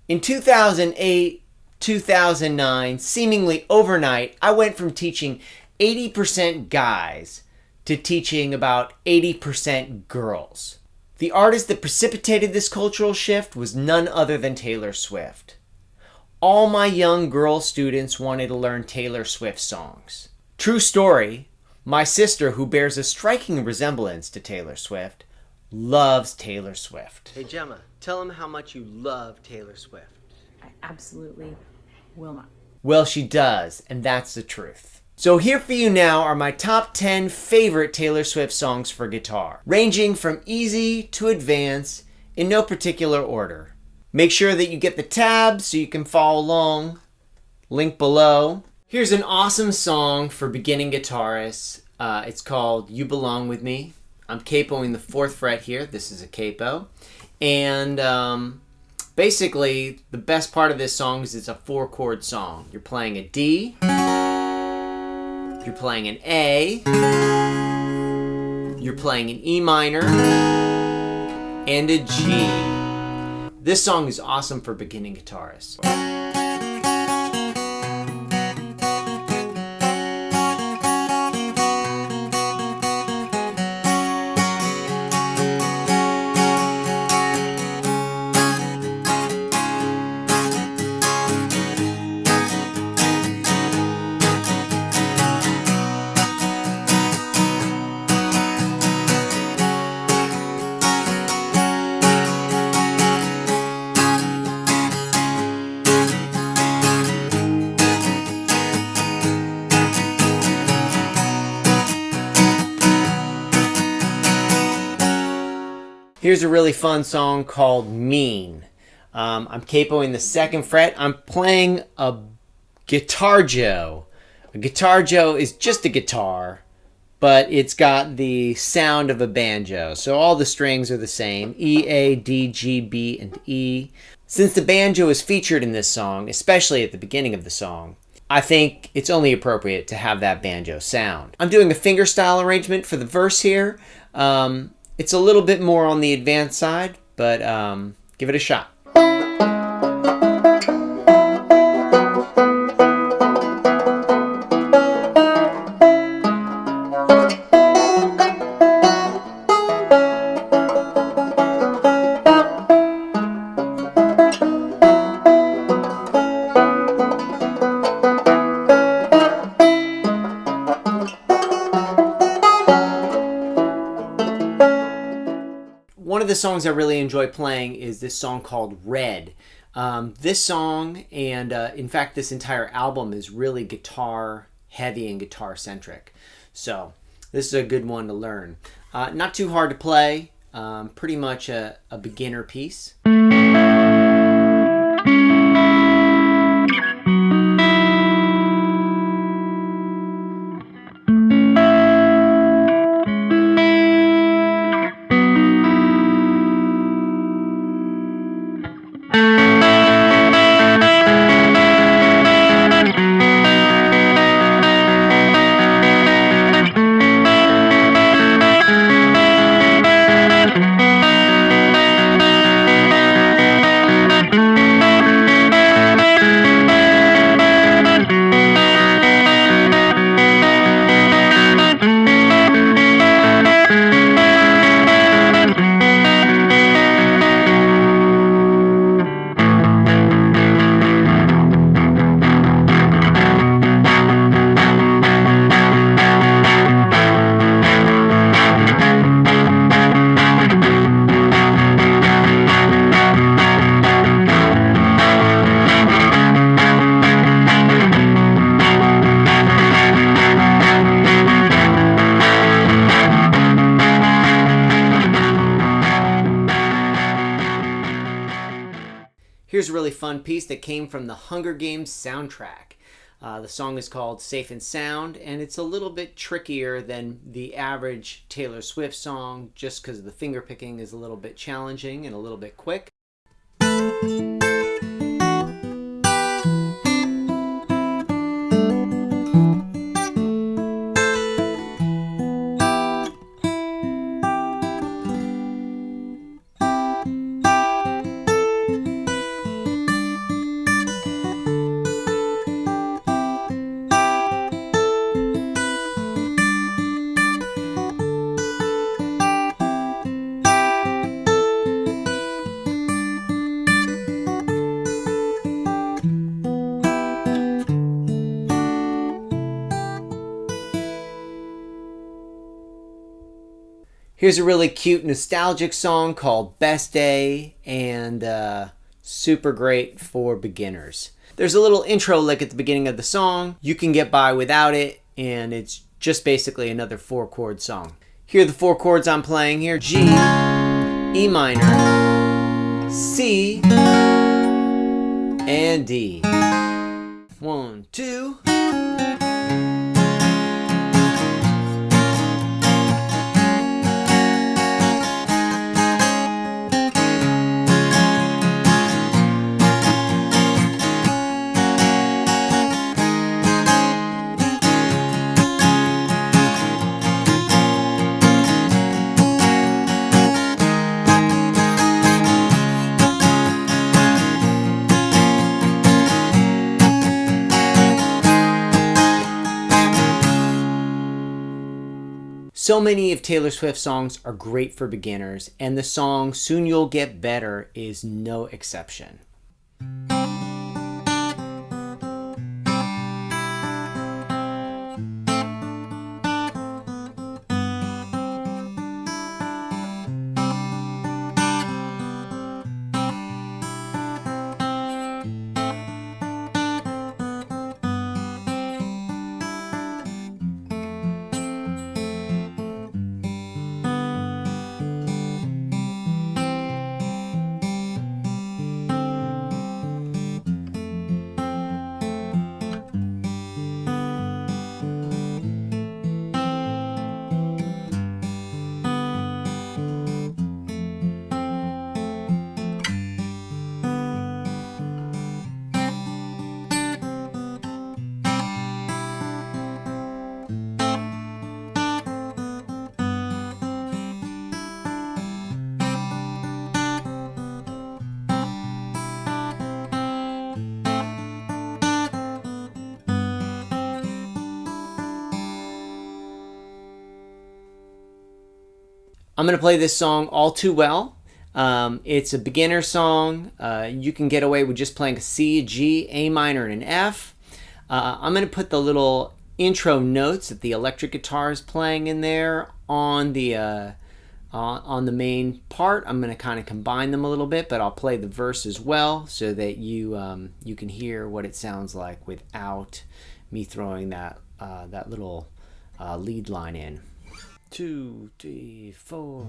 In 2008, 2009, seemingly overnight, I went from teaching 80% guys to teaching about 80% girls. The artist that precipitated this cultural shift was none other than Taylor Swift. All my young girl students wanted to learn Taylor Swift songs. True story, my sister, who bears a striking resemblance to Taylor Swift, loves Taylor Swift. Hey Gemma, tell them how much you love Taylor Swift. I absolutely will not. Well, she does, and that's the truth. So here for you now are my top 10 favorite Taylor Swift songs for guitar, ranging from easy to advanced in no particular order. Make sure that you get the tabs so you can follow along. Link below. Here's an awesome song for beginning guitarists. It's called You Belong With Me. I'm capoing the 4th fret here. This is a capo. And basically, the best part of this song is it's a 4-chord song. You're playing a D, you're playing an A, you're playing an E minor, and a G. This song is awesome for beginning guitarists. Here's a really fun song called Mean. I'm capoing the 2nd fret. I'm playing a guitarjo. A guitarjo is just a guitar, but it's got the sound of a banjo. So all the strings are the same, E, A, D, G, B, and E. Since the banjo is featured in this song, especially at the beginning of the song, I think it's only appropriate to have that banjo sound. I'm doing a fingerstyle arrangement for the verse here. It's a little bit more on the advanced side, but give it a shot. One of the songs I really enjoy playing is this song called Red. This song, and in fact this entire album, is really guitar heavy and guitar centric. So this is a good one to learn. Not too hard to play, pretty much a beginner piece. Here's a really fun piece that came from the Hunger Games soundtrack. The song is called Safe and Sound, and it's a little bit trickier than the average Taylor Swift song just because the finger picking is a little bit challenging and a little bit quick. Here's a really cute nostalgic song called Best Day, and super great for beginners. There's a little intro lick at the beginning of the song. You can get by without it, and it's just basically another 4-chord song. Here are the 4 chords I'm playing here. G, E minor, C, and D. 1, 2. So many of Taylor Swift's songs are great for beginners, and the song Soon You'll Get Better is no exception. I'm going to play this song All Too Well. It's a beginner song. You can get away with just playing a C, a G, A minor, and an F. I'm going to put the little intro notes that the electric guitar is playing in there on the main part. I'm going to kind of combine them a little bit, but I'll play the verse as well so that you can hear what it sounds like without me throwing that little lead line in. 2, 3, 4.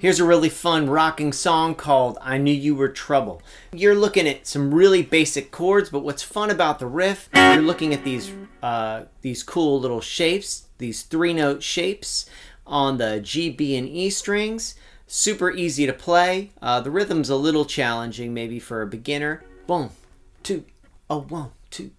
Here's a really fun rocking song called I Knew You Were Trouble. You're looking at some really basic chords, but what's fun about the riff, you're looking at these cool little shapes, these 3-note shapes on the G, B, and E strings. Super easy to play. The rhythm's a little challenging maybe for a beginner. 1, 2, 1, 2.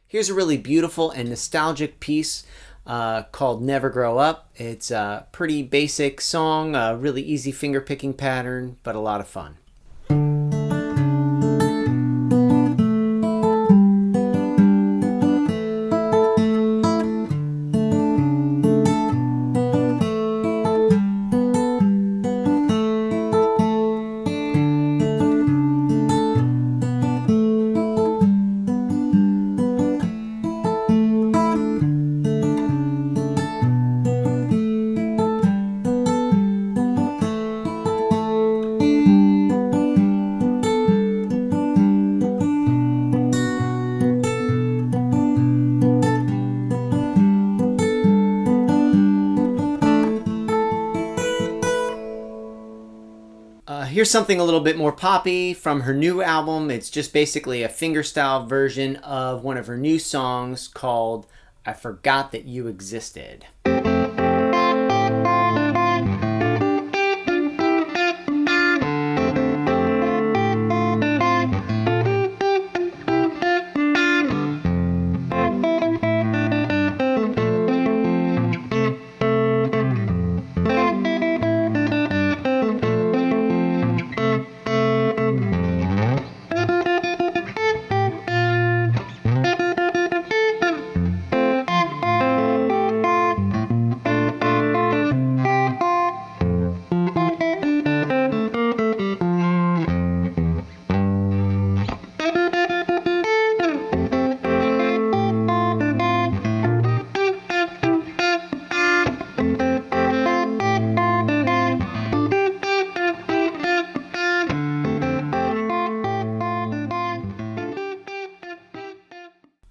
Here's a really beautiful and nostalgic piece called Never Grow Up. It's a pretty basic song, a really easy finger picking pattern, but a lot of fun. Here's something a little bit more poppy from her new album. It's just basically a fingerstyle version of one of her new songs called I Forgot That You Existed.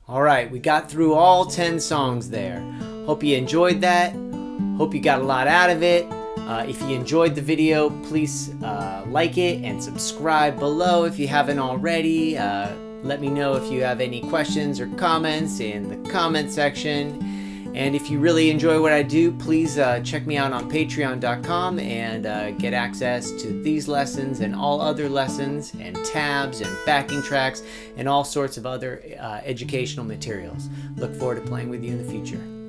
All right, we got through all 10 songs there. Hope you enjoyed that. Hope you got a lot out of it. If you enjoyed the video, please like it and subscribe below if you haven't already. Let me know if you have any questions or comments in the comment section. And if you really enjoy what I do, please check me out on patreon.com and get access to these lessons and all other lessons and tabs and backing tracks and all sorts of other educational materials. Look forward to playing with you in the future.